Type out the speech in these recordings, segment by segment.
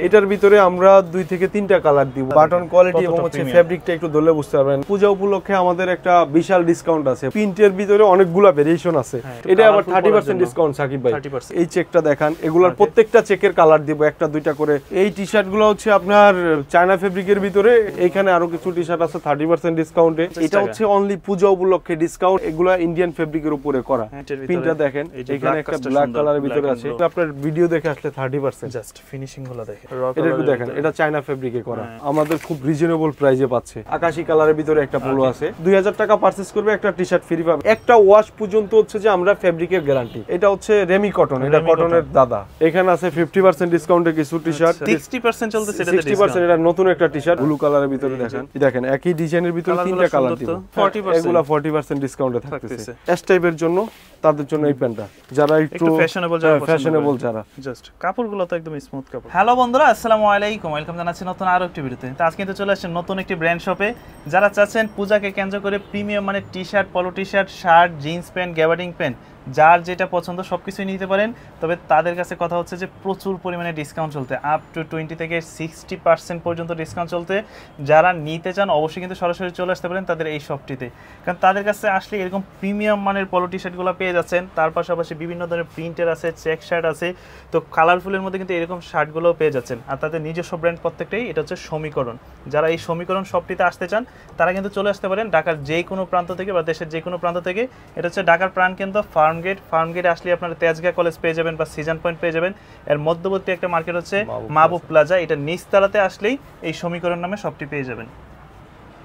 এটার ভিতরে আমরা 2 থেকে 3টা কালার দিব। বাটন কোয়ালিটি এবং হচ্ছে ফেব্রিকটা একটু ধরলে বুঝতে পারবেন। পূজা উপলক্ষে আমাদের একটা বিশাল ডিসকাউন্ট আছে। প্রিন্টের ভিতরে অনেকগুলো ভেরিয়েশন আছে। এটা আবার 30% ডিসকাউন্ট সাকিব ভাই। এই চেকটা দেখান, এগুলোর প্রত্যেকটা চেকের কালার দিব, একটা দুইটা করে। এই টি-শার্ট গুলো হচ্ছে আপনার চায়না ফেব্রিকের ভিতরে। এইখানে আরো কিছু টি-শার্ট আছে 30% ডিসকাউন্টে। এটা হচ্ছে অনলি পূজা উপলক্ষে ডিসকাউন্ট। এগুলা ইন্ডিয়ান ফেব্রিকের উপরে করা। প্রিন্টটা দেখেন, এখানে একটা ব্ল্যাক কালারের ভিতরে আছে। আপনার ভিডিও দেখে আসলে 30%। জাস্ট ফিনিশিং গুলো দেখেন, এটা একটু দেখেন, এটা চায়না ফেব্রিকে করা। আমাদের খুব রিজনেবল প্রাইসে পাচ্ছে। আকাশী কালারের ভিতরে একটা পোলো আছে। 2000 টাকা পারচেজ করবে, একটা টি-শার্ট ফ্রি পাবে। একটা ওয়াশ পর্যন্ত হচ্ছে যে আমরা ফেব্রিকের গ্যারান্টি। এটা হচ্ছে রেমি কটন, এটা কটনের দাদা। এখানে আছে 50% ডিসকাউন্টে কিছু টি-শার্ট। 60% চলতেছে, এটা 60% এটা নতুন একটা টি-শার্ট ব্লু কালারের ভিতরে দেখেন। দেখেন একই ডিজাইনের ভিতরে 3টা কালার দিব। 40% এগুলা 40% ডিসকাউন্টে থাকতেছে। এস টাইপের জন্য, তাদের জন্য এই প্যান্টটা, যারা একটু ফ্যাশনেবল যারা। জাস্ট কাপড়গুলো তো একদম স্মুথ কাপড়। হ্যালো বন্ধুরা, আসসালামু আলাইকুম, ওয়েলকাম জানাচ্ছি নতুন আরো একটি ভিডিওতে। তো আজকে কিন্তু চলে আসছে নতুন একটি ব্র্যান্ড শপে। যারা চাচ্ছেন পূজাকে কেন্দ্র করে প্রিমিয়াম মানে t-shirt, polo t-shirt, shirt, jeans pant, gabardine pant, যার যেটা পছন্দ সবকিছুই নিতে পারেন। তবে তাদের কাছে কথা হচ্ছে যে প্রচুর পরিমাণে ডিসকাউন্ট চলতে, আপ টু 20 থেকে 60% পর্যন্ত ডিসকাউন্ট চলতে। যারা নিতে চান অবশ্যই কিন্তু সরাসরি চলে আসতে পারেন তাদের এই শপটিতে, কারণ তাদের কাছে আসলে এরকম প্রিমিয়াম মানের পলো টি শার্টগুলো পেয়ে যাচ্ছেন। তার পাশাপাশি বিভিন্ন ধরনের প্রিন্টের আছে, চেক শার্ট আছে, তো কালারফুলের মধ্যে কিন্তু এরকম শার্টগুলোও পেয়ে যাচ্ছেন। আর তাদের নিজস্ব ব্র্যান্ড প্রত্যেকটাই, এটা হচ্ছে সমীকরণ। যারা এই সমীকরণ শপটিতে আসতে চান তারা কিন্তু চলে আসতে পারেন ঢাকার যে কোনো প্রান্ত থেকে বা দেশের যে কোনো প্রান্ত থেকে। এটা হচ্ছে ঢাকার প্রাণকেন্দ্র ফার্মগেট আসলে আপনারা তেজগাঁ কলেজ পেয়ে যাবেন বা সিজন পয়েন্ট পেয়ে যাবেন। এর মধ্যবর্তী একটা মার্কেট হচ্ছে মাহবুব প্লাজা, এটা নিচতলাতে আসলেই এই সমীকরণ নামে শপটি পেয়ে যাবেন।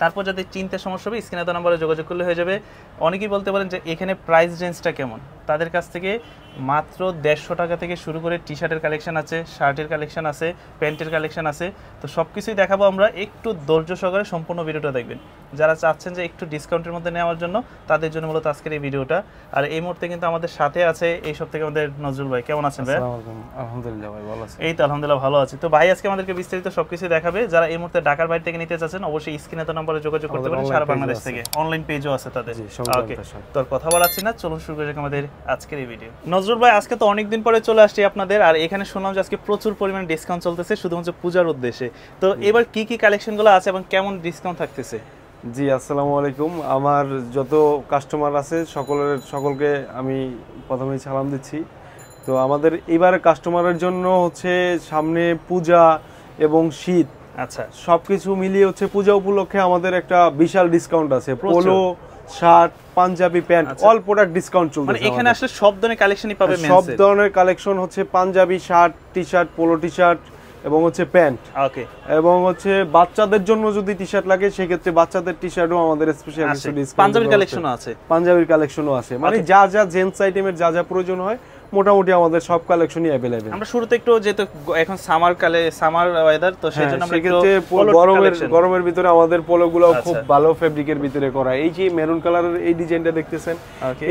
তারপর যাদের চিনতে সমস্যা হবে স্ক্রিনে দেওয়া নম্বরে যোগাযোগ করলে হয়ে যাবে। অনেকেই বলতে পারেন যে এখানে প্রাইস রেঞ্জটা কেমন। তাদের কাছ থেকে মাত্র 150 টাকা থেকে শুরু করে টি শার্টের কালেকশন আছে, শার্টের কালেকশন আছে, প্যান্টের কালেকশন আছে। তো সব কিছুই দেখাবো আমরা, একটু ধৈর্য সহকারে সম্পূর্ণ ভিডিওটা দেখবেন। যারা চাচ্ছেন যে একটু ডিসকাউন্টের মধ্যে নেওয়ার জন্য, তাদের জন্য মূলত আজকের এই ভিডিওটা। আর এই মুহূর্তে কিন্তু আমাদের সাথে আছে এই সব থেকে আমাদের নজরুল ভাই। কেমন আছেন ভাই? আলহামদুলিল্লাহ ভাই, ভালো আছি। এই তো আলহামদুলিল্লাহ ভালো আছি। তো ভাই আজকে আমাদেরকে বিস্তারিত সবকিছু দেখাবে। যারা এই মুহূর্তে ঢাকার বাইরে থেকে নিতে চাচ্ছেন অবশ্যই স্ক্রিনে দেওয়া নম্বরে যোগাযোগ করতে পারেন। সারা বাংলাদেশ থেকে অনলাইন পেজও আছে তাদের। ওকে, তো কথা বলাচ্ছি না, চলুন শুরু করি আমাদের আজকের এই ভিডিও। নজরুল ভাই, আজকে তো অনেকদিন পরে চলে আসছি আপনাদের, আর এখানে শুনলাম যে আজকে প্রচুর পরিমাণে ডিসকাউন্ট চলতেছে শুধুমাত্র পূজার উদ্দেশ্যে। তো এবার কি কি কালেকশনগুলো আছে এবং কেমন ডিসকাউন্ট থাকতেছে? জি আসসালামু আলাইকুম। আমার যত কাস্টমার আছে সকলকে আমি প্রথমেই সালাম দিচ্ছি। তো আমাদের এবারে কাস্টমারের জন্য হচ্ছে সামনে পূজা এবং শীত, আচ্ছা সবকিছু মিলিয়ে হচ্ছে পূজা উপলক্ষে আমাদের একটা বিশাল ডিসকাউন্ট আছে। পোলো, শার্ট, পাঞ্জাবি, প্যান্ট, অল প্রোডাক্ট ডিসকাউন্ট চলছে। মানে এখানে আসলে সব ধরনের কালেকশনই পাবে, সব ধরনের কালেকশন হচ্ছে পাঞ্জাবি, শার্ট, টি-শার্ট, পোলো টি-শার্ট এবং হচ্ছে প্যান্ট। ওকে, এবং হচ্ছে বাচ্চাদের জন্য যদি টি-শার্ট লাগে সেক্ষেত্রে বাচ্চাদের টি-শার্টও আমাদের স্পেশাল কিছু ডিসকাউন্ট। পাঞ্জাবির কালেকশনও আছে, পাঞ্জাবির কালেকশনও আছে। মানে যা যা জেন্টস আইটেমের যা যা প্রয়োজন হয় মোটামুটি আমাদের সব কালেকশনই अवेलेबल। আমরা শুরুতে একটু যেহেতু এখন সামার ওয়েদার, তো সেজন্য আমরা একটু গরমের ভিতরে আমাদের পোলোগুলো খুব ভালো ফেব্রিকের ভিতরে করা। এই যে মেরুন কালারের এই ডিজাইনটা দেখতেছেন,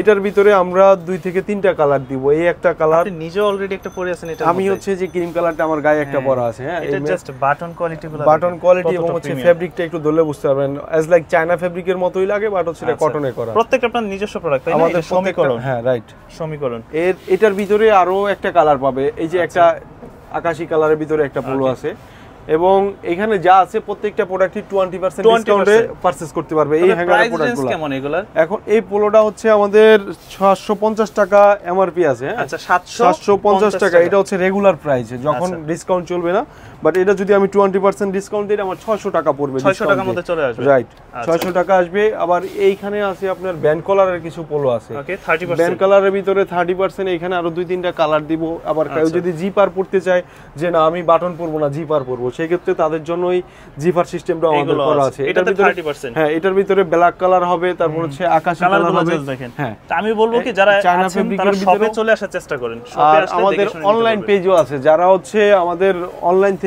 এটার ভিতরে আমরা 2 থেকে 3টা কালার দিব। এই একটা কালার আপনি নিজে অলরেডি একটা পরে আছেন, এটা আমি হচ্ছে যে ক্রিম কালারটা আমার গায়ে একটা পরা আছে। হ্যাঁ, এটা জাস্ট বাটন কোয়ালিটি এবং হচ্ছে ফেব্রিকটা একটু ধরলে বুঝতে পারবেন, অ্যাজ লাইক চায়না ফেব্রিকের মতোই লাগে, বাট হচ্ছে এটা কটনে করা। প্রত্যেকটা আপনার নিজস্ব প্রোডাক্ট, তাই না? আমাদের সমীকরণ, হ্যাঁ রাইট, সমীকরণ। এটার ভিতরে আরো একটা কালার পাবে। এই যে একটা আকাশী কালারের ভিতরে একটা পোলো আছে, এবং এখানে যা আছে প্রত্যেকটা প্রোডাক্টই 20% ডিসকাউন্টে পারচেজ করতে পারবে। এই হ্যাঙ্গারের প্রোডাক্টগুলো কেমন এগুলা? এখন এই পোলোটা হচ্ছে আমাদের 750 টাকা এমআরপি আছে। আচ্ছা, 750 টাকা এটা হচ্ছে রেগুলার প্রাইস, যখন ডিসকাউন্ট চলবে না। বাট এটা যদি আমি 20% ডিসকাউন্ট দিই আমার 600 টাকা পড়বে, 600 টাকার মধ্যে চলে আসবে, রাইট? 600 টাকা আসবে। আবার এইখানে আছে আপনার ব্যান্ড কলারের কিছু পোলো আছে। ওকে, 30% ব্যান্ড কালারের ভিতরে 30%। এখানে আরো 2-3টা কালার দিব। আবার কেউ যদি জিপার পড়তে চায় যে না আমি বাটন পরবো না, জিপার পরবো, সেই ক্ষেত্রে তাদের জন্যই জিপার সিস্টেমটা আমাদের করা আছে। এটার ভিতরে 30%, হ্যাঁ এটার ভিতরে ব্ল্যাক কালার হবে, তারপর হচ্ছে আকাশী কালার হবে। হ্যাঁ, তো আমি বলবো কি যারা চায়না ফেব্রিকের ভিতরে চলে আসার চেষ্টা করেন, শপে আসলে আমাদের অনলাইন পেজও আছে। যারা হচ্ছে আমাদের অনলাইন থেকে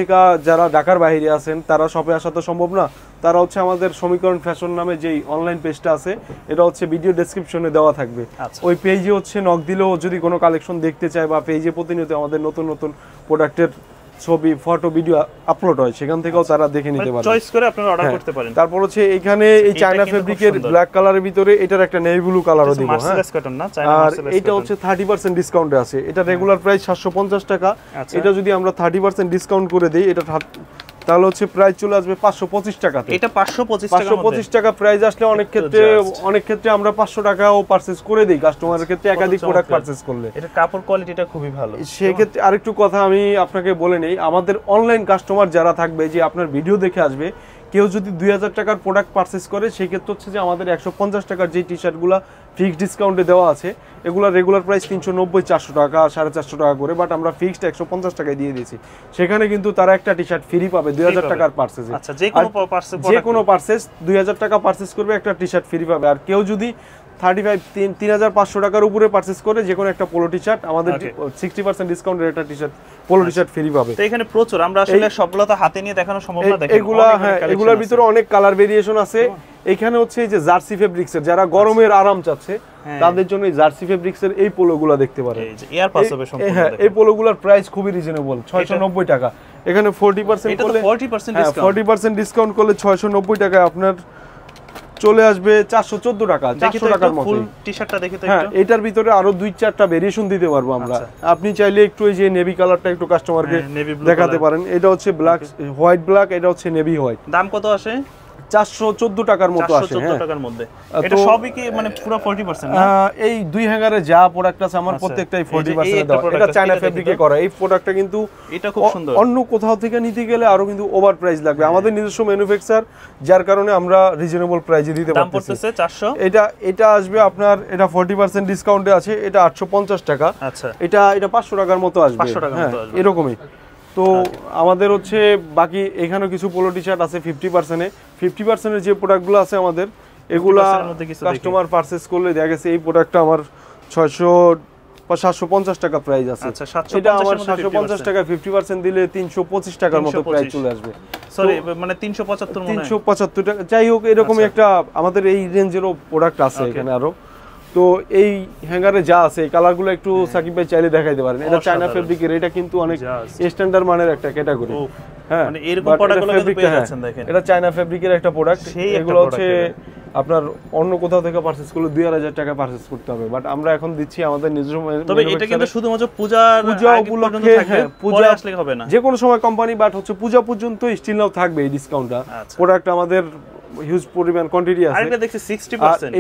যারা ঢাকার বাইরে আছেন তারা শপে আসা তো সম্ভব না, তারা হচ্ছে আমাদের সমীকরণ ফ্যাশন নামে যেই অনলাইন পেজটা আছে, এটা হচ্ছে ভিডিও ডেসক্রিপশনে দেওয়া থাকবে। ওই পেজে হচ্ছে নক দিলেও যদি কোনো কালেকশন দেখতে চায় বা পেজে প্রতিনিয়ত আমাদের নতুন নতুন প্রোডাক্টের ছবি ফটো ভিডিও আপলোড হয়, সেখান থেকেও তারা দেখে নিতে পারে, চয়েস করে আপনারা অর্ডার করতে পারেন। তারপর হচ্ছে এখানে এই চায়না ফেব্রিকের ব্ল্যাক কালারের ভিতরে এটার একটা নেভি ব্লু কালারও দিব। আর এটা হচ্ছে 30% ডিসকাউন্টে আছে, এটা রেগুলার প্রাইস 750 টাকা, এটা যদি আমরা 30% ডিসকাউন্ট করে দেই এটা তাহলে হচ্ছে প্রাইস চলে আসবে 525 টাকাতে। এটা 525 টাকা প্রাইস আসলে অনেক ক্ষেত্রে আমরা 500 টাকাও পারচেজ করে দেই কাস্টমারের ক্ষেত্রে একাধিক প্রোডাক্ট পারচেজ করলে। এটা কাপড় কোয়ালিটিটা খুবই ভালো। সেই ক্ষেত্রে আরেকটু কথা আমি আপনাকে বলে নেই, আমাদের অনলাইন কাস্টমার যারা থাকবে যে আপনার ভিডিও দেখে আসবে, কেউ যদি 2000 টাকার প্রোডাক্ট পারচেজ করে সেই ক্ষেত্রে হচ্ছে যে আমাদের 150 টাকার যে টি শার্টগুলো ফিক্সড ডিসকাউন্টে দেওয়া আছে এগুলো রেগুলার প্রাইস 390 400 টাকা 450 টাকা করে, বাট আমরা ফিক্সড 150 টাকায় দিয়ে দিয়েছি। সেখানে কিন্তু তারা একটা টি শার্ট ফ্রি পাবে 2000 টাকার পারচেজে। আচ্ছা, যে কোনো পারচেজ 2000 টাকা পারচেজ করবে একটা টি শার্ট ফ্রি পাবে। আর কেউ যদি 3500 টাকার উপরে পারচেজ করে যে কোনো একটা পোলো টি শার্ট আমাদের 60% ডিসকাউন্টের একটা T shirt polo T shirt free পাবে। তো এখানে প্রচুর, আমরা আসলে সবগুলো তো হাতে নিয়ে দেখানো সম্ভব না, দেখেন এগুলোর ভিতরে অনেক কালার ভেরিয়েশন আছে। এখানে হচ্ছে এই যে জার্সি ফেব্রিক্সের যারা গরমের আরাম চাচ্ছে তাদের জন্য এই জার্সি ফেব্রিক্সের এই পোলোগুলো দেখতে পারেন। এয়ার পাস হবে সম্পূর্ণ। হ্যাঁ, এই পোলোগুলোর প্রাইস খুবই রিজনেবল, 690 টাকা। এখানে 40% করলে 40% ডিসকাউন্ট করলে 690 টাকায় আপনার চলে আসবে 414 টাকা, 400 টাকার মতো। ফুল টি-শার্টটা দেখে তো হ্যাঁ, এটার ভিতরে আরো 2-4টা ভেরিয়েশন দিতে পারবো আমরা। আপনি চাইলে একটু এই যে নেভি কালারটা একটু কাস্টমারকে দেখাতে পারেন। এটা হচ্ছে ব্ল্যাক হোয়াইট ব্ল্যাক, এটা হচ্ছে নেভি হোয়াইট। দাম কত আসে? 414 টাকার মতো আসে। 414 টাকার মধ্যে এটা সবই কি মানে পুরো 40% না? এই দুই হ্যাঙ্গারে যা প্রোডাক্ট আছে আমার প্রত্যেকটাই 40% দেওয়া। এটা চায়না ফেব্রিকে করা। এই প্রোডাক্টটা কিন্তু এটা খুব সুন্দর। অন্য কোথাও থেকে নিতে গেলে আরো কিন্তু ওভার প্রাইস লাগবে। আমাদের নিজস্ব ম্যানুফ্যাকচার, যার কারণে আমরা রিজনেবল প্রাইসে দিতে পারতেছি। দাম পড়তেছে 400। এটা আসবে আপনার, এটা 40% ডিসকাউন্টে আছে, এটা 850 টাকা। আচ্ছা, এটা 500 টাকার মতো আসবে। 500 টাকার মতো আসবে এরকমই। তো আমাদের হচ্ছে বাকি এখানেও কিছু পোলো টি শার্ট আছে 50% এর যে প্রোডাক্টগুলো আছে আমাদের, এগুলা কাস্টমার পারচেজ করলে দেখা গেছে এই প্রোডাক্টটা আমার 750 টাকা প্রাইস আছে। এটা আমার 750 টাকা 50% দিলে 325 টাকার মতো প্রাইস চলে আসবে। সরি, মানে 375 টাকা। যাই হোক, এরকমই একটা আমাদের এই রেঞ্জেরও প্রোডাক্ট আছে এখানে আরো। তো এই হ্যাঙ্গারে যা আছে এই কালারগুলো একটু সাকিব ভাই চাইলে দেখাইতে পারেন। এটা চায়না ফেব্রিকের, এটা কিন্তু অনেক স্ট্যান্ডার্ড মানের একটা ক্যাটাগরি। হ্যাঁ, মানে এরকম প্রোডাক্টগুলো কিন্তু পেয়ে যাচ্ছেন দেখেন। এটা চায়না ফেব্রিকের একটা প্রোডাক্ট। এগুলো হচ্ছে আপনার অন্য কোথাও থেকে পারচেজ করলে 2000 টাকা পারচেজ করতে হবে, বাট আমরা এখন দিচ্ছি আমাদের নিজস্ব। তবে এটা কিন্তু শুধুমাত্র পূজা উপলক্ষে থাকবে, পূজা আসলে হবে না, যে কোনো সময় কোম্পানি, বাট হচ্ছে পূজা পর্যন্ত স্টিল নাও থাকবে এই ডিসকাউন্টটা। প্রোডাক্ট আমাদের হিউজ পরিমাণ কোয়ান্টিটি আছে। আরেকটা দেখছি 60%।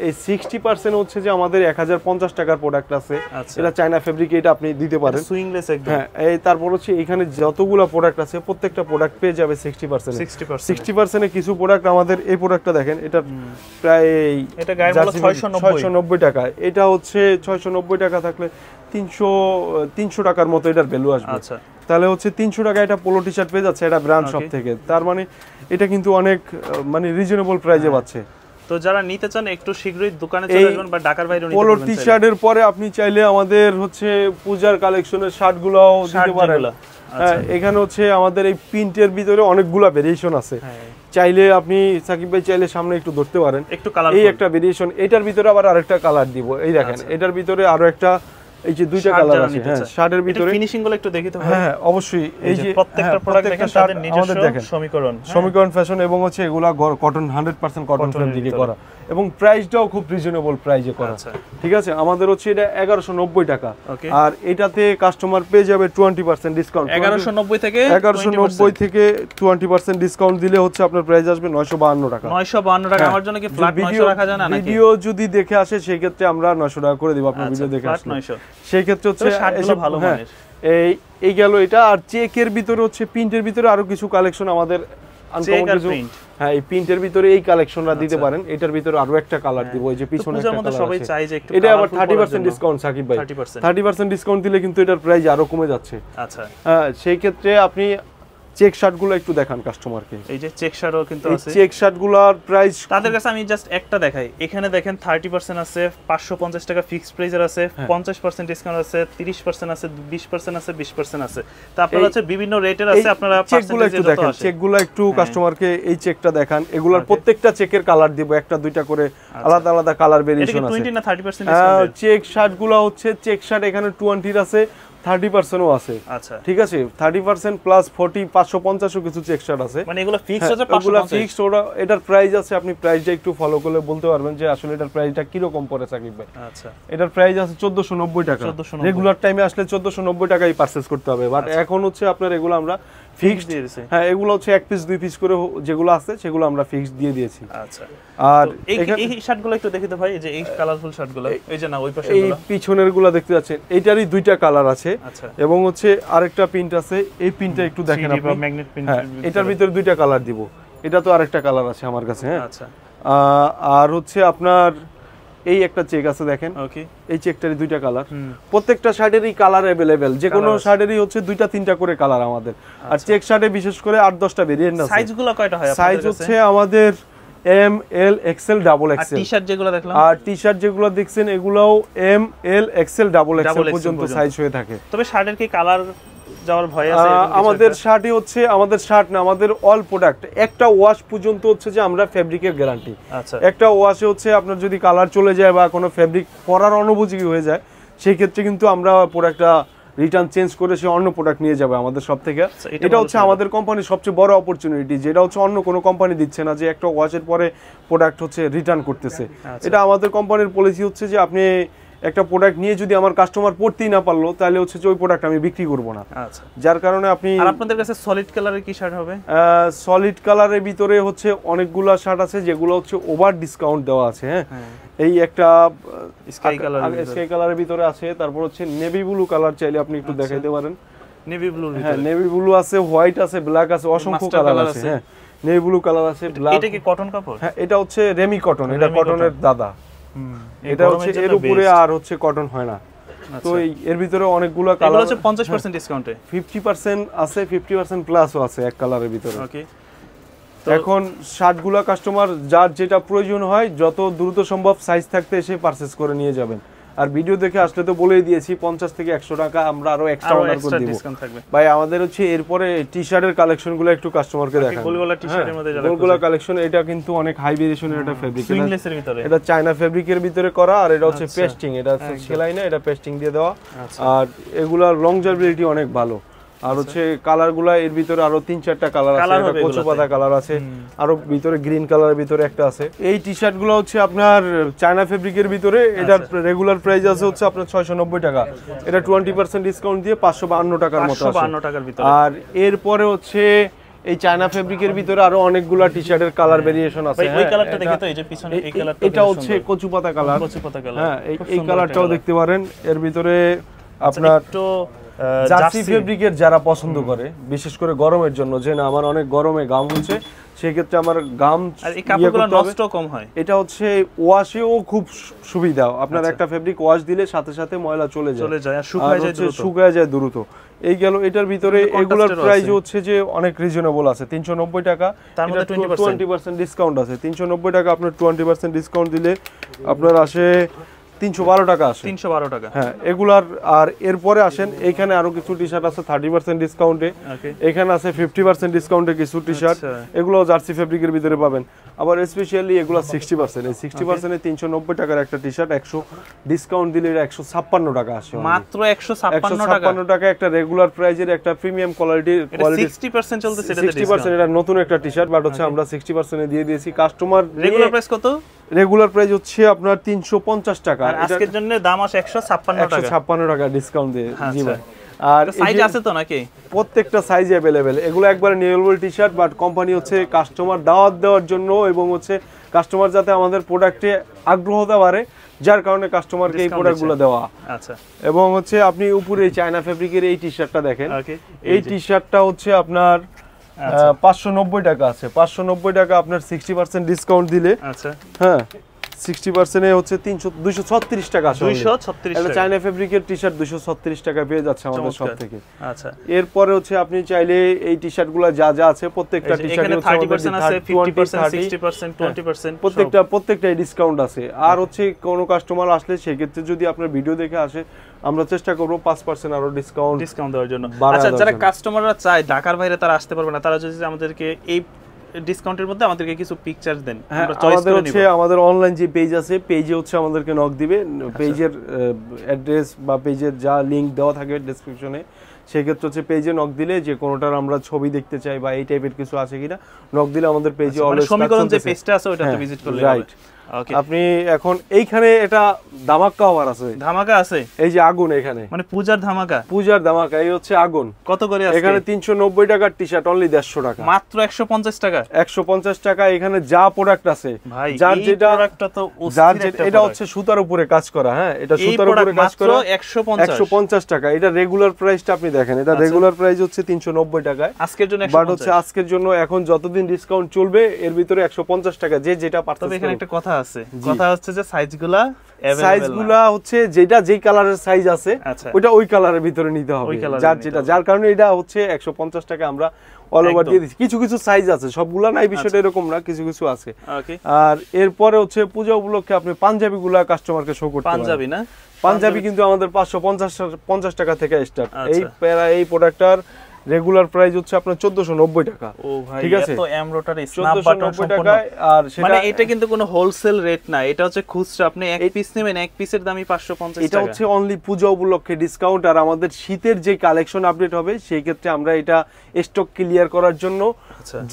এই 60% হচ্ছে যে আমাদের 1050 টাকার প্রোডাক্ট আছে। এটা চায়না ফেব্রিক, এটা আপনি দিতে পারেন সুইংলেস একদম। হ্যাঁ, এই তারপর হচ্ছে এখানে যতগুলো প্রোডাক্ট আছে প্রত্যেকটা প্রোডাক্ট পেয়ে যাবে 60% এ। কিছু প্রোডাক্ট আমাদের, এই প্রোডাক্টটা দেখেন, এটা প্রায় এটা গায়ের মূল্য 690 টাকা। এটা হচ্ছে 690 টাকা থাকলে 300 টাকার মতো এটার ভ্যালু আসবে। আচ্ছা, তাহলে হচ্ছে 300 টাকা এটা পোলো টি শার্ট পেয়ে যাচ্ছে এটা ব্র্যান্ড শপ থেকে। তার মানে এটা কিন্তু অনেক মানে রিজনেবল প্রাইসে পাচ্ছে। তো যারা নিতে চান একটু শীঘ্রই দোকানে চলে আসবেন বা ঢাকার বাইরে নিতে পারবেন। পোলো টি শার্টের পরে আপনি চাইলে আমাদের হচ্ছে পূজার কালেকশনের শার্টগুলোও দিতে পারেন। এখানে হচ্ছে আমাদের এই প্রিন্টের ভিতরে অনেকগুলা ভেরিয়েশন আছে। চাইলে আপনি সাকিব ভাই চাইলে সামনে একটু ধরতে পারেন, একটু কালার, এই একটা ভেরিয়েশন। এটার ভিতরে আবার আরেকটা কালার দিব, এই দেখেন। এটার ভিতরে আরো একটা, এই যে দুইটা কালার আছে। হ্যাঁ, শার্টের ভিতরে ফিনিশিং গুলো একটু দেখিতে হবে। হ্যাঁ, অবশ্যই। এই যে প্রত্যেকটা প্রোডাক্ট দেখেন তাদের নিজস্ব সমীকরণ ফ্যাশন, এবং হচ্ছে এগুলা কটন 100% কটন ফেব্রিকে করা, এবং প্রাইসটাও খুব রিজনেবল প্রাইসে করা। ঠিক আছে, আমাদের হচ্ছে এটা 1190 টাকা। আর এটাতে কাস্টমার পেয়ে যাবে 20% ডিসকাউন্ট। 1190 থেকে 20% ডিসকাউন্ট দিলে হচ্ছে আপনার প্রাইস আসবে 952 টাকা। 952 টাকা। আমার জন্য কি ফ্ল্যাট 900 রাখা যায় না নাকি? ভিডিও যদি দেখে আসে সেই ক্ষেত্রে আমরা 900 টাকা করে দেব। আপনার ভিডিও দেখে আসলে সেই ক্ষেত্রে হচ্ছে ভালো মানের। এই গেল এটা। আর চেকের ভিতরে হচ্ছে প্রিন্টের ভিতরে আরো কিছু কালেকশন আমাদের আনকমন কিছু। হ্যাঁ, এই প্রিন্টের ভিতরে এই কালেকশনটা দিতে পারেন। এটার ভিতরে আরো একটা কালার দিব, এই যে পিছনে একটা কালার আছে। সবাই চাই যে একটু এটা আবার 30% ডিসকাউন্ট সাকিব ভাই। 30% ডিসকাউন্ট দিলে কিন্তু এটার প্রাইস আরো কমে যাচ্ছে। আচ্ছা, হ্যাঁ, সেই ক্ষেত্রে আপনি চেক শার্টগুলো একটু দেখান কাস্টমারকে। এই যে চেক শার্টও কিন্তু আছে। চেক শার্টগুলোর প্রাইস তাদের কাছে আমি জাস্ট একটা দেখাই। এখানে দেখেন 30% আছে, 550 টাকা ফিক্সড প্রাইসের আছে, 50% ডিসকাউন্ট আছে, 30% আছে, 20% আছে, 20% আছে। তো আপনারা হচ্ছে বিভিন্ন রেটের আছে, আপনারা চেকগুলো একটু দেখেন। চেকগুলো একটু কাস্টমারকে এই চেকটা দেখান। এগুলোর প্রত্যেকটা চেকের কালার দিব, একটা দুইটা করে আলাদা আলাদা কালার ভেরিয়েশন আছে। এটা কি 20 না 30% ডিসকাউন্ট? চেক শার্টগুলো হচ্ছে চেক শার্ট এখানে 20 আছে, 30%ও আছে। আচ্ছা ঠিক আছে, 30% প্লাস 40 550 কিছু চেক শার্ট আছে। মানে এগুলো ফিক্সড আছে 550? এগুলো ফিক্সড, ওটা এটার প্রাইস আছে, আপনি প্রাইসটা একটু ফলো করলে বলতে পারবেন যে আসলে এটার প্রাইসটা কি রকম পড়ে সাকিব ভাই। আচ্ছা এটার প্রাইস আছে 1490 টাকা। রেগুলার টাইমে আসলে 1490 টাকায় পারচেজ করতে হবে, বাট এখন হচ্ছে আপনার এগুলো আমরা ফিক্সড দিয়ে দিয়েছি। হ্যাঁ, এগুলো হচ্ছে এক পিস দুই পিস করে যেগুলো আছে সেগুলো আমরা ফিক্সড দিয়ে দিয়েছি। আচ্ছা, আর এই শার্টগুলো একটু দেখিতে ভাই, এই যে এই কালারফুল শার্টগুলো, এই যে না ওই পাশে এই পিছনের গুলো দেখতে পাচ্ছেন, এইটারই দুইটা কালার আছে। আচ্ছা, এবং হচ্ছে আরেকটা প্রিন্ট আছে, এই প্রিন্টটা একটু দেখেন আপনি, ম্যাগনেট প্রিন্ট। এটার ভিতরে দুইটা কালার দিব, এটা তো আরেকটা কালার আছে আমার কাছে। হ্যাঁ, আচ্ছা, আর হচ্ছে আপনার এই একটা চেক আছে দেখেন, ওকে, এই চেকটারই দুইটা কালার। প্রত্যেকটা শার্টেরই কালার अवेलेबल, যে কোনো শার্টেরই হচ্ছে দুইটা তিনটা করে কালার আমাদের। আর চেক শার্টে বিশেষ করে 8-10টা ভেরিয়েন্ট আছে। সাইজগুলো কয়টা হয় আপনাদের কাছে? সাইজ হচ্ছে আমাদের এম, এল, এক্সেল, ডাবল এক্সেল। আর টি-শার্ট যেগুলো দেখলাম, আর টি-শার্ট যেগুলো দেখছেন এগুলাও এম, এল, এক্সেল, ডাবল এক্সেল পর্যন্ত সাইজ হয়ে থাকে। তবে শার্টের কি কালার যাওয়ার ভয় আছে? আমাদের শার্টই হচ্ছে, আমাদের শার্ট না, আমাদের অল প্রোডাক্ট একটা ওয়াশ পর্যন্ত হচ্ছে যে আমরা ফেব্রিকের গ্যারান্টি। আচ্ছা, একটা ওয়াশে হচ্ছে আপনার যদি কালার চলে যায় বা কোনো ফেব্রিক পরার অনুপযোগী হয়ে যায়, সেই ক্ষেত্রে কিন্তু আমরা প্রোডাক্টটা রিটার্ন চেঞ্জ করে সে অন্য প্রোডাক্ট নিয়ে যাবে আমাদের সব থেকে। এটা হচ্ছে আমাদের কোম্পানির সবচেয়ে বড় অপরচুনিটি, যেটা হচ্ছে অন্য কোনো কোম্পানি দিচ্ছে না, যে একটা ওয়াশের পরে প্রোডাক্ট হচ্ছে রিটার্ন করতেছে। এটা আমাদের কোম্পানির পলিসি হচ্ছে যে আপনি একটা প্রোডাক্ট নিয়ে যদি আমার কাস্টমার পড়তেই না পারলো, তাহলে হচ্ছে যে ওই প্রোডাক্ট আমি বিক্রি করব না। আচ্ছা, যার কারণে আপনি। আর আপনাদের কাছে সলিড কালারের কি শার্ট হবে? সলিড কালারের ভিতরে হচ্ছে অনেকগুলা শার্ট আছে যেগুলো হচ্ছে ওভার ডিসকাউন্ট দেওয়া আছে। হ্যাঁ, এই একটা স্কাই কালারের ভিতরে আছে, তারপর হচ্ছে নেভি ব্লু কালার, চাইলে আপনি একটু দেখাইতে পারেন। নেভি ব্লু, হ্যাঁ, নেভি ব্লু আছে, হোয়াইট আছে, ব্ল্যাক আছে, অসংখ্য কালার আছে। হ্যাঁ, নেভি ব্লু কালার আছে, ব্ল্যাক। এটা কি কটন কাপড়? হ্যাঁ, এটা হচ্ছে রেমি কটন, এটা কটনের দাদা। এটা হচ্ছে এর উপরে আর হচ্ছে কটন হয় না। তো এর ভিতরে অনেকগুলো কালার আছে। 50% ডিসকাউন্টে 50% আছে, 50% প্লাসও আছে এক কালারের ভিতরে। ওকে, এখন শার্টগুলো কাস্টমার যার যেটা প্রয়োজন হয় যত দ্রুত সম্ভব সাইজ থাকতে এসে পারচেজ করে নিয়ে যাবেন। আর ভিডিও দেখে আসলে তো বলেই দিয়েছি 50 থেকে 100 টাকা আমরা আরো এক্সট্রা অর্ডার করে দিব ভাই। আমাদের হচ্ছে এরপরে টি-শার্টের কালেকশনগুলো একটু কাস্টমারকে দেখান। গোলগোলা টি-শার্টের মধ্যে যারা গোলগোলা কালেকশন, এটা কিন্তু অনেক হাই ভেরিয়েশনের একটা ফেব্রিক, সুইংলেসের ভিতরে, এটা চায়না ফেব্রিকের ভিতরে করা। আর এটা হচ্ছে পেস্টিং, এটা সেলাই না, এটা পেস্টিং দিয়ে দেওয়া। আর এগুলার লংজারবিলিটি অনেক ভালো। আর হচ্ছে কালারগুলো এর ভিতরে আরো 3-4টা কালার আছে, এটা কচু পাতা কালার আছে, আরো ভিতরে গ্রিন কালারের ভিতরে একটা আছে। এই টি-শার্ট গুলো হচ্ছে আপনার চায়না ফেব্রিকের ভিতরে, এটার রেগুলার প্রাইস আছে হচ্ছে আপনার 690 টাকা, এটা 20% ডিসকাউন্ট দিয়ে 552 টাকার মতো আছে। 552 টাকার ভিতরে। আর এরপরে হচ্ছে এই চায়না ফেব্রিকের ভিতরে আরো অনেকগুলা টি-শার্টের কালার ভেরিয়েশন আছে। ওই কালারটা দেখে তো, এই যে পিছনে এই কালারটা, এটা হচ্ছে কচু পাতা কালার। হ্যাঁ, এই কালারটাও দেখতে পারেন। এর ভিতরে আপনার একটু জার্সি ফেব্রিকের যারা পছন্দ করে, বিশেষ করে গরমের জন্য, যে না আমার অনেক গরমে গাম হচ্ছে, সেই ক্ষেত্রে আমার গাম এই কাপড়গুলো নষ্ট কম হয়। এটা হচ্ছে ওয়াশেও খুব সুবিধা। আপনার একটা ফেব্রিক ওয়াশ দিলে সাথে সাথে ময়লা চলে যায় আর শুকায় যায় দ্রুত। এই গেল এটার ভিতরে। এগুলোর প্রাইস হচ্ছে যে অনেক রিজনেবল আছে, 390 টাকা। তার মধ্যে 20% ডিসকাউন্ট আছে। 390 টাকা আপনার 20% ডিসকাউন্ট দিলে আপনার আসে 312 টাকা আসে। 312 টাকা। হ্যাঁ, এগুলার। আর এরপরে আসেন, এইখানে আরো কিছু টি-শার্ট আছে 30% ডিসকাউন্টে। এখানে আছে 50% ডিসকাউন্টে কিছু টি-শার্ট, এগুলো জার্সি ফেব্রিকের ভিতরে পাবেন। আবার স্পেশালি এগুলো 60%, এই 60% এ 390 টাকার একটা টি-শার্ট 100 ডিসকাউন্ট দিলে এটা 156 টাকা আসে। মাত্র 156 টাকা একটা রেগুলার প্রাইজের একটা প্রিমিয়াম কোয়ালিটি 60% চলতেছে। এটা 60% এটা নতুন একটা টি-শার্ট, বাট হচ্ছে আমরা 60% এ দিয়ে দিয়েছি। কাস্টমার রেগুলার প্রাইস কত? রেগুলার প্রাইস হচ্ছে আপনার 350 টাকা। আর আজকের জন্য দাম আছে 156 টাকা ডিসকাউন্ট দিয়ে। জি ভাই। আর সাইজ আছে তো নাকি? প্রত্যেকটা সাইজ अवेलेबल। এগুলো একবারে নিউয়েবল টি-শার্ট, বাট কোম্পানি হচ্ছে কাস্টমার দাওয়াত দেওয়ার জন্য এবং হচ্ছে কাস্টমার যাতে আমাদের প্রোডাক্টে আগ্রহ হতে পারে, যার কারণে কাস্টমারকে এই প্রোডাক্টগুলো দেওয়া। আচ্ছা। এবং হচ্ছে আপনি উপরে চায়না ফেব্রিকের এই টি-শার্টটা দেখেন, এই টি-শার্টটা হচ্ছে আপনার 590 টাকা আছে। 590 টাকা আপনার 60% ডিসকাউন্ট দিলে। আচ্ছা। হ্যাঁ, 60% এ হচ্ছে 236 টাকা আছে। 236 টাকা। চায়না ফেব্রিকের টি-শার্ট 236 টাকা পেয়ে যাচ্ছে আমাদের সব থেকে। আচ্ছা। এরপরে হচ্ছে আপনি চাইলে এই টি-শার্টগুলো যা যা আছে প্রত্যেকটা টি-শার্টে হচ্ছে 30% আছে, 50%, 60%, 20% প্রত্যেকটাই ডিসকাউন্ট আছে। আর হচ্ছে কোনো কাস্টমার আসলে সেই ক্ষেত্রে যদি আপনার ভিডিও দেখে আসে, আমরা চেষ্টা করব 5% আরো ডিসকাউন্ট দেওয়ার জন্য। আচ্ছা, যারা কাস্টমাররা চায় ঢাকার বাইরে তারা আসতে পারবে না, তারা যদি আমাদেরকে এই ডিসকাউন্টের মধ্যে আমাদেরকে কিছু পিকচার দেন, আমরা চয়েস করে নিব। আমাদের অনলাইন যে পেজ আছে, পেজে হচ্ছে আমাদেরকে নক দিবে, পেজের অ্যাড্রেস বা পেজের যা লিংক দেওয়া থাকে ডেসক্রিপশনে, সেক্ষেত্রে হচ্ছে পেজে নক দিলে যে কোনোটার আমরা ছবি দেখতে চাই বা এই টাইপের কিছু আছে কিনা, নক দিলে আমাদের পেজে অলওয়েজ সমীকরণ যে পেজটা আছে ওটাতে ভিজিট করলে রাইট। আপনি এখন এইখানে এটা ধামাকা অফার আছে, ধামাকা আছে, এই যে আগুন এখানে মানে পূজার ধামাকা, পূজার ধামাকা, এই হচ্ছে আগুন। কত করে আছে এখানে 390 টাকার টি-শার্ট অনলি 150 টাকা, মাত্র 150 টাকা, 150 টাকা। এখানে যা প্রোডাক্ট আছে, ভাই যার যেটা প্রোডাক্টটা তো অস্থির, এটা হচ্ছে সুতার উপরে কাজ করা, হ্যাঁ এটা সুতার উপরে কাজ করা, 150 টাকা। এটা রেগুলার প্রাইসটা আপনি দেখেন, এটা রেগুলার প্রাইস হচ্ছে 390 টাকায় আজকের জন্য, বাট হচ্ছে আজকের জন্য এখন যতদিন ডিসকাউন্ট চলবে এর ভিতরে 150 টাকা যে যেটা পারতেছে। তবে এখানে একটা কথা আছে, কথা হচ্ছে যে সাইজগুলা হচ্ছে যেটা যেই কালারের সাইজ আছে ওটা ওই কালারের ভিতরে নিতে হবে, যার যেটা, যার কারণে এটা হচ্ছে 150 টাকা আমরা অল ওভার দিয়ে দিচ্ছি। কিছু কিছু সাইজ আছে, সবগুলা নাই বিষয়টা এরকম না, কিছু কিছু আছে। আর এরপরে হচ্ছে পূজা উপলক্ষে আপনি পাঞ্জাবিগুলা কাস্টমারকে শো করতে পারেন। পাঞ্জাবি না, পাঞ্জাবি কিন্তু আমাদের 550 টাকা থেকে স্টার্ট। এই প্রোডাক্টটার রেগুলার প্রাইস হচ্ছে আপনার 1490 টাকা। ও ভাই, ঠিক আছে, এত এমব্রয়ডারি স্ন্যাপ বাটন সম্পূর্ণ। আর সেটা মানে এটা কিন্তু কোনো হোলসেল রেট না, এটা হচ্ছে খুচরা, আপনি এক পিস নেবেন, এক পিসের দামই 550 টাকা। এটা হচ্ছে অনলি পূজা উপলক্ষে ডিসকাউন্ট। আর আমাদের শীতের যে কালেকশন আপডেট হবে সেই ক্ষেত্রে আমরা এটা স্টক ক্লিয়ার করার জন্য,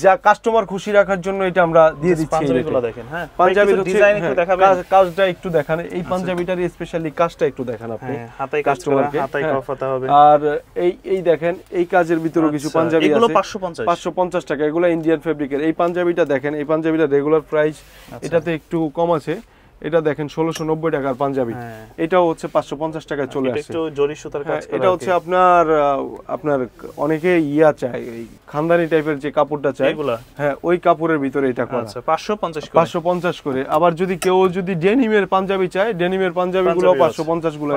যা কাস্টমার খুশি রাখার জন্য এটা আমরা দিয়ে দিচ্ছি। পাঞ্জাবিগুলো দেখেন, হ্যাঁ পাঞ্জাবির ডিজাইন একটু দেখাবেন, কাজটা একটু দেখান, এই পাঞ্জাবিটার স্পেশালি কাজটা একটু দেখান আপনি, হাতায় কাজ করা, হাতায় কফাতা হবে। আর এই দেখেন এই কাজের ভিতরে কিছু পাঞ্জাবি আছে, এগুলো 550 টাকা, এগুলো ইন্ডিয়ান ফেব্রিকের। এই পাঞ্জাবিটা দেখেন, এই পাঞ্জাবিটা রেগুলার প্রাইস এটাতে একটু কম আছে, এটা দেখেন 1690 টাকার পাঞ্জাবি, এটাও হচ্ছে 550 টাকায় চলে আসে, একটু জরি সুতার কাজ করা। এটা হচ্ছে আপনার অনেকে ইয়া চাই, এই খানদানি টাইপের যে কাপড়টা চাই, হ্যাঁ ওই কাপড়ের ভিতরে এটা করা। আচ্ছা 550 করে। আবার যদি কেউ ডেনিমের পাঞ্জাবি চায়, ডেনিমের পাঞ্জাবিগুলো 550 গুলো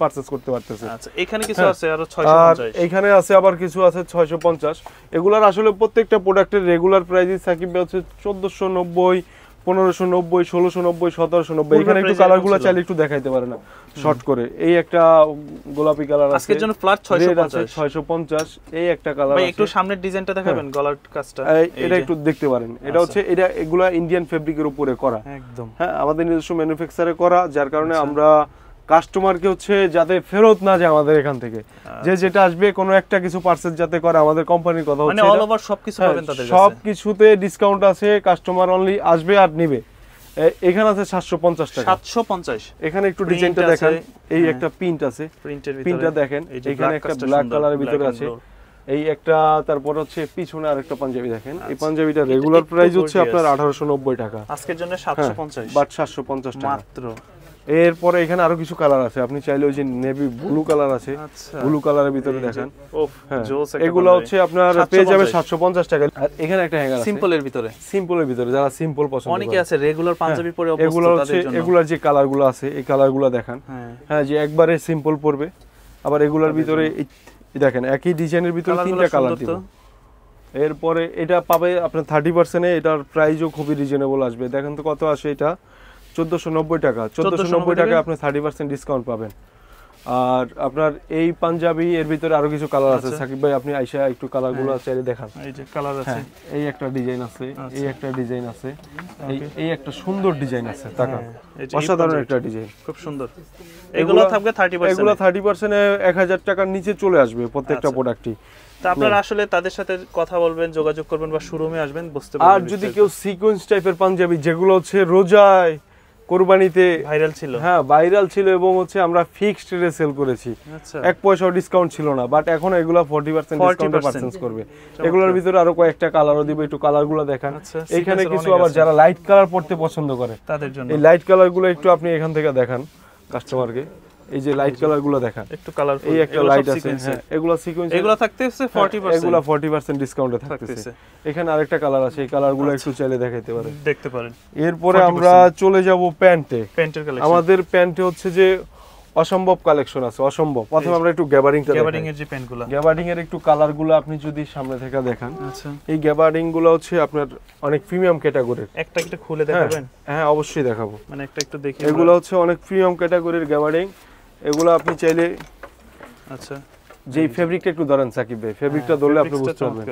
পারচেজ করতে পারতেছে। আচ্ছা এখানে কিছু আছে আরো 650, এখানে আছে আবার কিছু আছে 650। এগুলার আসলে প্রত্যেকটা প্রোডাক্টের রেগুলার প্রাইস থাকবে হচ্ছে 1490, 1590, 1690, 1790। এখানে একটু কালারগুলো চাইলে একটু দেখাইতে পারে না শর্ট করে। এই একটা গোলাপি কালার আছে, আজকের জন্য ফ্ল্যাট 650। এই একটা কালার আছে, একটু সামনের ডিজাইনটা দেখাবেন, গলার কাজটা এটা একটু দেখতে পারেন। এটা হচ্ছে এগুলা ইন্ডিয়ান ফেব্রিকের উপরে করা একদম, হ্যাঁ আমাদের নিজস্ব ম্যানুফ্যাকচারে করা, যার কারণে আমরা কাস্টমারকে হচ্ছে যাতে ফেরত না যায় আমাদের এখান থেকে, যে যেটা আসবে কোনো একটা কিছু পারচেজ যাতে করে, আমাদের কোম্পানির কথা হচ্ছে মানে অল ওভার সবকিছু পাবেন তাদের কাছে, সবকিছুতে ডিসকাউন্ট আছে। কাস্টমার অনলি আসবে আর নিবে। এখানে আছে 750 টাকা, 750। এখানে একটু ডিজাইনটা দেখেন, এই একটা প্রিন্ট আছে, প্রিন্টটা দেখেন, এখানে একটা ব্ল্যাক কালারের ভিতরে আছে, এই একটা। তারপর হচ্ছে পিছনে আরেকটা পাঞ্জাবি দেখেন, এই পাঞ্জাবিটা রেগুলার প্রাইস হচ্ছে আপনার 1890 টাকা, আজকের জন্য 750, বাট 750 টাকা মাত্র। এরপরে এখানে আরো কিছু কালার আছে, আপনি চাইলে ওই যে নেভি ব্লু কালার আছে, ব্লু কালারের ভিতরে দেখেন, এগুলো হচ্ছে আপনার পেয়ে যাবে 750 টাকা। আর এখানে একটা হ্যাঙ্গার আছে সিম্পলের ভিতরে, যারা সিম্পল পছন্দ করে, অনেকে আছে রেগুলার পাঞ্জাবি পরে অভ্যস্ত, এগুলো হচ্ছে এগুলার যে কালারগুলো আছে, এই কালারগুলো দেখান, হ্যাঁ যে একবারে সিম্পল পড়বে। আবার এগুলার ভিতরে দেখেন একই ডিজাইনের ভিতরে তিনটা কালার দিব। এরপরে এটা পাবে আপনার 30%, এটার প্রাইসও খুবই রিজনেবল আসবে। দেখেন তো কত আসে, এটা 1490 টাকা। 1490 টাকায় আপনি 30% ডিসকাউন্ট পাবেন। আর আপনার এই পাঞ্জাবি এর ভিতরে আরো কিছু কালার আছে, সাকিব ভাই আপনি আইসা একটু কালারগুলো চাইলে দেখান। এই যে কালার আছে, এই একটা ডিজাইন আছে, এই একটা ডিজাইন আছে, এই একটা সুন্দর ডিজাইন আছে, তাকান অসাধারণ একটা ডিজাইন, খুব সুন্দর। এগুলো থাকবে 30%, এগুলো 30% 1000 টাকার নিচে চলে আসবে প্রত্যেকটা প্রোডাক্টই। তা আপনারা আসলে তাদের সাথে কথা বলবেন, যোগাযোগ করবেন বা শোরুমে আসবেন, বুঝতে পারবেন। আর যদি কেউ সিকোয়েন্স টাইপের পাঞ্জাবি, যেগুলো হচ্ছে রোজায় কোরবানিতে ভাইরাল ছিল, হ্যাঁ ভাইরাল ছিল, এবং হচ্ছে আমরা ফিক্সড রেটে সেল করেছি, এক পয়সাও ডিসকাউন্ট ছিল না, বাট এখন এগুলো 40% ডিসকাউন্টে পারচেজ করবে। এগুলোর ভিতরে আরো কয়েকটা কালারও দিব, একটু কালারগুলো দেখান। এখানে কিছু আবার যারা লাইট কালার পড়তে পছন্দ করে তাদের জন্য এই লাইট কালারগুলো একটু আপনি এখান থেকে দেখান কাস্টমারকে। এই যে লাইট কালারগুলো দেখান, একটু কালারফুল, এই একটা লাইট আছে, হ্যাঁ এগুলো সিকোয়েন্স, এগুলো থাকতেছে 40%, এগুলো 40% ডিসকাউন্টে থাকতেছে। এখানে আরেকটা কালার আছে, এই কালারগুলো একটু চাইলে দেখাইতে পারেন, দেখতে পারেন। এরপরে আমরা চলে যাব প্যান্টের কালেকশন। আমাদের প্যান্টে হচ্ছে যে অসম্ভব কালেকশন আছে, অসম্ভব। প্রথমে আমরা একটু গ্যাবার্ডিংটা দেখাই, গ্যাবার্ডিং এর যে প্যান্টগুলো, গ্যাবার্ডিং এর একটু কালারগুলো আপনি যদি সামনে থেকে দেখান। আচ্ছা এই গ্যাবার্ডিং গুলো হচ্ছে আপনার অনেক প্রিমিয়াম ক্যাটাগরির। একটা খুলে দেখাবেন? হ্যাঁ অবশ্যই দেখাবো, মানে একটু দেখি। এগুলো হচ্ছে অনেক প্রিমিয়াম ক্যাটাগরির গ্যাবার্ডিং। এগুলো আপনি চাইলে, আচ্ছা যেই ফেব্রিকটা একটু ধরেন সাকিব ভাই, ফেব্রিকটা ধরলে আপনি বুঝতে পারবেন।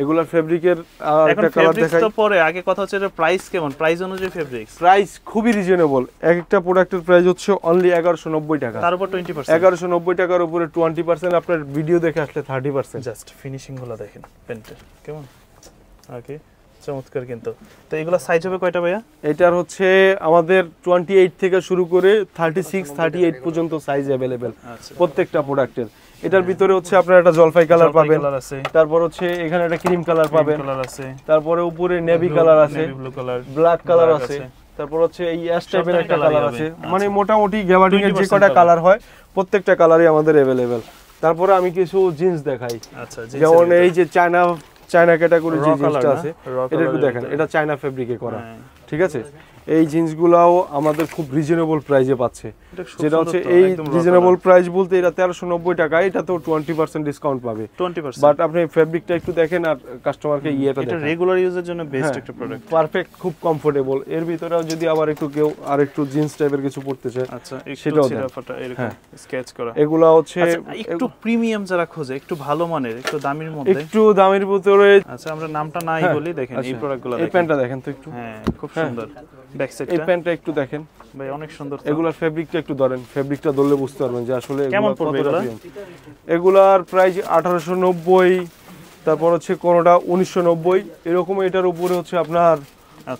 এগুলা ফেব্রিকের এখন একটা কালার ফেব্রিক্স দেখাই। তো পরে আগে কথা হচ্ছে এটা প্রাইস কেমন, প্রাইস অনুযায়ী ফেব্রিক্স প্রাইস খুবই রিজনেবল। এক একটা প্রোডাক্টের প্রাইস হচ্ছে অনলি 1190 টাকা। তার উপর 20%, 1190 টাকার উপরে 20%, আপনার ভিডিও দেখে আসলে 30%। জাস্ট ফিনিশিং গুলো দেখেন পেন্টের কেমন। ওকে, চমৎকার। কিন্তু তো এগুলা সাইজ হবে কয়টা ভাইয়া? এটার হচ্ছে আমাদের 28 থেকে শুরু করে 36 38 পর্যন্ত সাইজ अवेलेबल প্রত্যেকটা প্রোডাক্টের। এটার ভিতরে হচ্ছে আপনারা একটা জলপাই কালার পাবেন, তারপর হচ্ছে এখানে একটা ক্রিম কালার পাবেন, তারপরে উপরে নেভি কালার আছে, ব্ল্যাক কালার আছে, তারপর হচ্ছে এই অ্যাশ টাইপের একটা কালার আছে। মানে মোটামুটি গ্যাবার্ডিং এর যে কয়টা কালার হয় প্রত্যেকটা কালারই আমাদের अवेलेबल। তারপরে আমি কিছু জিন্স দেখাই। আচ্ছা, যেমন এই যে চায়না ক্যাটাগরি যে জিন্সটা আছে এটা একটু দেখেন, এটা চায়না ফেব্রিকে করা, ঠিক আছে। এই জিন্সগুলাও আমাদের খুব রিজনেবল প্রাইসে পাচ্ছে, যেটা হচ্ছে এই রিজনেবল প্রাইস বলতে এটা 1390 টাকা, এটা তো 20% ডিসকাউন্ট পাবে 20%। বাট আপনি ফেব্রিকটা একটু দেখেন আর কাস্টমারকে ইয়েটা দেখেন, এটা রেগুলার ইউজের জন্য বেস্ট একটা প্রোডাক্ট, পারফেক্ট, খুব কমফোর্টেবল। এর ভিতরেও যদি আবার একটু কেউ আর একটু জিন্স টাইপের কিছু পড়তে চায়, আচ্ছা, সেটাও ছিঁড়াফাটা এরকম স্কেচ করা, এগুলা হচ্ছে একটু প্রিমিয়াম যারা খোঁজে, একটু ভালো মানের, একটু দামের মধ্যে, একটু দামের ভিতরে। আচ্ছা, আমরা নামটা নাই বলি, দেখেন এই প্রোডাক্টগুলো দেখেন, এই প্যান্টটা দেখেন তো একটু, হ্যাঁ খুব সুন্দর। ব্যাক সাইডটা, এই প্যান্টটা একটু দেখেন ভাই, অনেক সুন্দর। এগুলার ফেব্রিকটা একটু ধরেন, ফেব্রিকটা ধরলে বুঝতে পারবেন যে আসলে কেমন পড়বে এগুলা। এগুলার প্রাইস 1890, তারপর হচ্ছে কোনটা 1990 এরকম। এটার উপরে হচ্ছে আপনার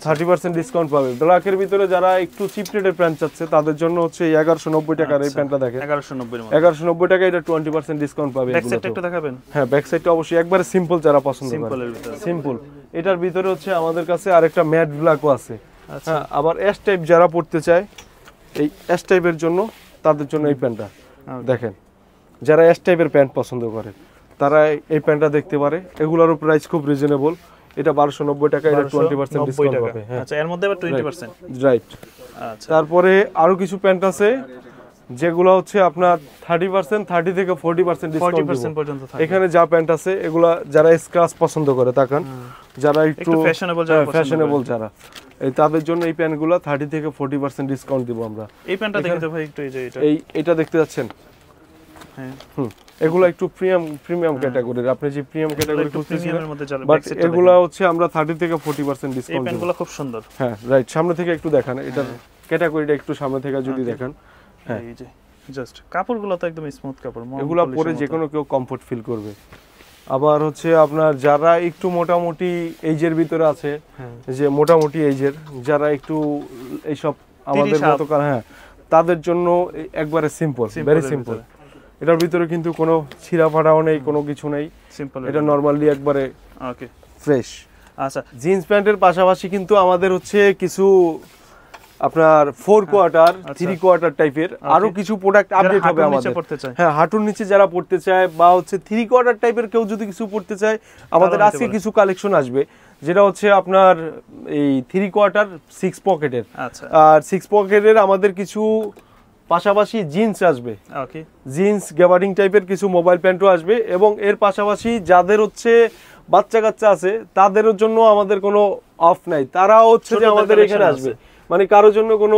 30% ডিসকাউন্ট পাবে। ব্ল্যাকের ভিতরে যারা একটু চিপ রেটের প্যান্ট চাচ্ছে তাদের জন্য হচ্ছে 1190 টাকার এই প্যান্টটা দেখেন, 1190 টাকা, এটা 20% ডিসকাউন্ট পাবে। ব্যাক সাইডটা একটু দেখাবেন। হ্যাঁ, ব্যাক সাইডটা অবশ্যই একবারে সিম্পল যারা পছন্দ করে, সিম্পল। এটার ভিতরে হচ্ছে আমাদের কাছে আরেকটা ম্যাট ব্ল্যাকও আছে। হ্যাঁ, আবার এস টাইপ যারা পড়তে চায়, এই এস টাইপের জন্য, তাদের জন্য এই প্যান্টটা দেখেন। যারা এস টাইপের প্যান্ট পছন্দ করে তারা এই প্যান্টটা দেখতে পারে। এগুলোরও প্রাইস খুব রিজনেবল, এটা 1290 টাকা, এটা 20% ডিসকাউন্ট পাবে। হ্যাঁ, আচ্ছা, এর মধ্যে আবার 20%, রাইট। আচ্ছা, তারপরে আরো কিছু প্যান্ট আছে যেগুলো হচ্ছে আপনার 30%, 30 থেকে 40% ডিসকাউন্ট পর্যন্ত থাকে। এখানে যা প্যান্ট আছে এগুলা যারা স্ক্রাচ পছন্দ করে তাকান, যারা একটু ফ্যাশনেবল যারা, এই তাদের জন্য এই প্যান্টগুলো 30 থেকে 40% ডিসকাউন্ট দিব আমরা। এই প্যান্টটা দেখতে ভাই একটু, এই যে এটা দেখতে যাচ্ছেন, হ্যাঁ, এগুলো একটু প্রিমিয়াম ক্যাটাগরির, আপনি যে প্রিমিয়াম ক্যাটাগরি খুঁজতেছেন, বাট এগুলো হচ্ছে আমরা 30 থেকে 40% ডিসকাউন্ট। এই প্যান্টগুলো খুব সুন্দর। হ্যাঁ, রাইট। সামনে থেকে একটু দেখান, এটার ক্যাটাগরিটা একটু সামনে থেকে যদি দেখান। হ্যাঁ, এই যে জাস্ট কাপড়গুলো তো একদম স্মুথ কাপড়, এগুলো পরে যে কোনো কেউ কমফোর্ট ফিল করবে। আবার হচ্ছে আপনার যারা একটু মোটামুটি এইজের ভিতরে আছে, যে মোটামুটি এইজের যারা একটু এইসব আমাদের মতো, হ্যাঁ, তাদের জন্য একবারে সিম্পল, ভেরি সিম্পল। এটার ভিতরে কিন্তু কোনো ছিঁড়া ফাটাও নেই, কোনো কিছু নেই, সিম্পল। এটা নরমালি একবারে ওকে ফ্রেশ। আচ্ছা, জিন্স প্যান্টের পাশাপাশি কিন্তু আমাদের হচ্ছে কিছু আপনার 4 কোয়ার্টার 3 কোয়ার্টার টাইপের আরো কিছু প্রোডাক্ট আপডেট হবে আমাদের। হ্যাঁ, হাঁটুর নিচে যারা পড়তে চায় বা হচ্ছে 3 কোয়ার্টার টাইপের কেউ যদি কিছু পড়তে চায়, আমাদের আজকে কিছু কালেকশন আসবে, যেটা হচ্ছে আপনার এই 3 কোয়ার্টার 6 পকেটের। আচ্ছা, আর 6 পকেটের আমাদের কিছু পাশাপাশি জিন্স আসবে, ওকে, জিন্স গ্যাবার্ডিং টাইপের কিছু মোবাইল প্যান্টও আসবে। এবং এর পাশাপাশি যাদের হচ্ছে বাচ্চা কাচ্চা আছে তাদের জন্য আমাদের কোনো অফ নাই, তারাও হচ্ছে যে আমাদের এখানে আসবে, মানে কারোর জন্য কোনো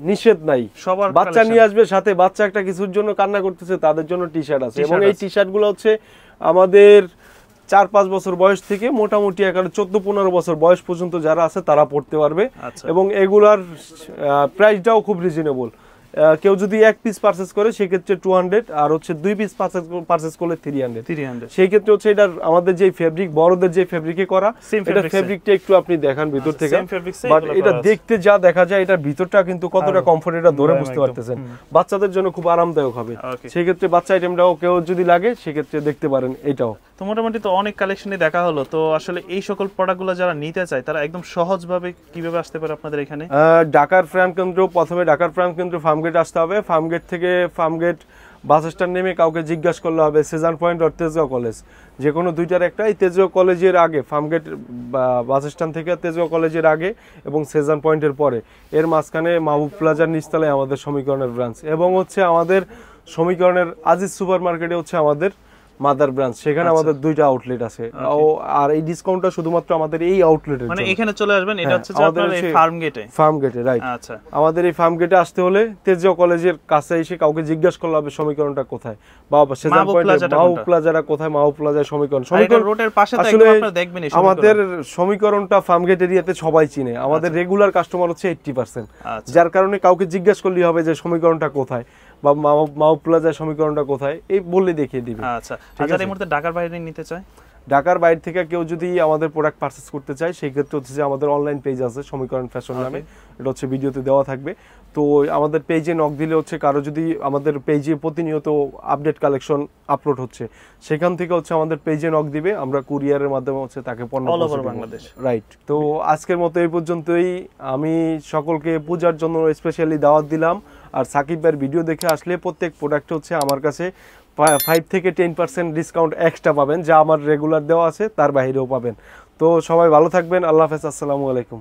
নিষেধ নাই, সবার বাচ্চা নিয়ে আসবে, সাথে বাচ্চা একটা কিছুর জন্য কান্না করতেছে তাদের জন্য টি শার্ট আছে। এবং এই টি শার্টগুলো হচ্ছে আমাদের 4-5 বছর বয়স থেকে মোটামুটি 14-15 বছর বয়স পর্যন্ত যারা আছে তারা পড়তে পারবে। এবং এগুলার প্রাইসটাও খুব রিজনেবল। কেউ যদি এক পিস পারচেজ করে সেক্ষেত্রে 200, আর হচ্ছে 2 পিস পারচেজ করলে 300। সেই ক্ষেত্রে হচ্ছে এটা আমাদের যে ফেব্রিক, বড়দের যে ফেব্রিকে করা, এটা ফেব্রিকটা একটু আপনি দেখান ভিতর থেকে, বাট এটা দেখতে যা দেখা যায় এটার ভিতরটা কিন্তু কতটা কমফোর্ট এটা ধরে বুঝতে পারতেছেন। বাচ্চাদের জন্য খুব আরামদায়ক হবে। সেই ক্ষেত্রে বাচ্চা আইটেমটাও কেউ যদি লাগে সেক্ষেত্রে দেখতে পারেন এটাও। তো মোটামুটি তো অনেক কালেকশনই দেখা হলো। তো আসলে এই সকল প্রোডাক্টগুলো যারা নিতে চায় তারা একদম সহজভাবে কিভাবে আসতে পারে আপনাদের এখানে? ঢাকার প্রাণ কেন্দ্র, প্রথমে ঢাকার প্রাণ কেন্দ্র ফার্মগেট আসতে হবে। ফার্মগেট থেকে ফার্মগেট বাস স্ট্যান্ড নেমে কাউকে জিজ্ঞাসা করলে হবে সেজান পয়েন্ট আর তেজগাঁও কলেজ, যে কোনো দুইটার একটা। এই তেজগাঁও কলেজের আগে, ফার্মগেট বাস স্ট্যান্ড থেকে তেজগাঁও কলেজের আগে এবং সেজান পয়েন্টের পরে, এর মাঝখানে মাহবুব প্লাজার নিচতলায় আমাদের সমীকরণের ব্রাঞ্চ। এবং হচ্ছে আমাদের সমীকরণের আজিজ সুপার মার্কেটে হচ্ছে আমাদের মাদার ব্রাঞ্চ, সেখানে আমাদের 2টা আউটলেট আছে। আর এই ডিসকাউন্টটা শুধুমাত্র আমাদের এই আউটলেটের মানে জন্য। এখানে চলে আসবেন, এটা হচ্ছে যে আপনার এই ফার্ম গেটে, রাইট। আচ্ছা, আমাদের এই ফার্ম গেটে আসতে হলে তেজগাঁও কলেজের কাছে এসে কাউকে জিজ্ঞাসা করলে হবে সমীকরণটা কোথায়, বা সেজান পয়েন্টে মাও প্লাজাটা কোথায়, মাও প্লাজার সমীকরণ রোডের পাশে তো একদম আপনারা দেখবেন। আমাদের সমীকরণটা ফার্ম গেট এরিয়াতে সবাই চিনে, আমাদের রেগুলার কাস্টমার হচ্ছে 80%, যার কারণে কাউকে জিজ্ঞাসা করলেই হবে যে সমীকরণটা কোথায় বা মাও প্লাজার সমীকরণটা কোথায়, এই বললে দেখিয়ে দিবে। আচ্ছা, আর এই মুহূর্তে ঢাকার বাইরে নিতে চায়, ঢাকার বাইরে থেকে কেউ যদি আমাদের প্রোডাক্ট পারচেজ করতে চায়, সেই ক্ষেত্রে হচ্ছে যে আমাদের অনলাইন পেজ আছে সমীকরণ ফ্যাশন নামে, এটা হচ্ছে ভিডিওতে দেওয়া থাকবে। তো আমাদের পেজে নক দিলে হচ্ছে কারো যদি আমাদের পেজে প্রতিনিয়ত আপডেট কালেকশন আপলোড হচ্ছে, সেখান থেকে হচ্ছে আমাদের পেজে নক দিবে, আমরা কুরিয়ারের মাধ্যমে হচ্ছে তাকে পণ্য অল ওভার বাংলাদেশ। রাইট। তো আজকের মতো এই পর্যন্তই। আমি সকলকে পূজার জন্য স্পেশালি দাওয়াত দিলাম। আর সাকিব ভাইয়ের ভিডিও দেখে আসলে প্রত্যেক প্রোডাক্ট হচ্ছে আমার কাছে 5 থেকে 10% ডিসকাউন্ট এক্সট্রা পাবেন, যা আমার রেগুলার দেওয়া আছে তার বাইরেও পাবেন। তো সবাই ভালো থাকবেন, আল্লাহ হাফেজ, আসসালামু আলাইকুম।